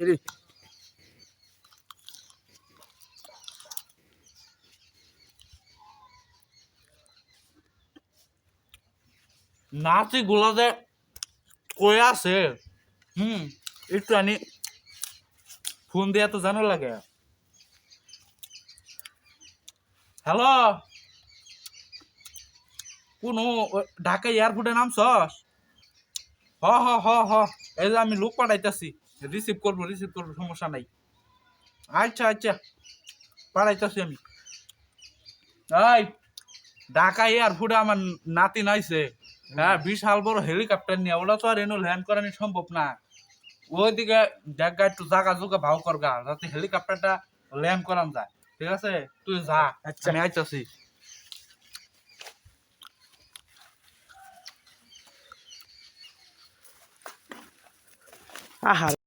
এরে নাতি গুলা যে কই আছে একটু আনি ফোন দিয়া তো জানো লাগে হ্যালো কোনো ঢাকা এয়ারপোর্টে নামছস হ হ হ হ এই যে আমি লোক পাঠাইতাছি রিসিভ করবো সমস্যা নাই আচ্ছা আচ্ছা পাঠাইতাছি আমি এই ঢাকা এয়ারপোর্টে আমার নাতি নাইছে হ্যাঁ বিশাল বড় হেলিকপ্টার নিয়ে ওটা তো আর এনো ল্যান্ড করানি সম্ভব না ওইদিকে জায়গা একটু জায়গা জুগা ভাও করগা যাতে হেলিকপ্টারটা ল্যান্ড করান যায় ঠিক আছে তুই যা আচ্ছা। আমি আইতাছি আহা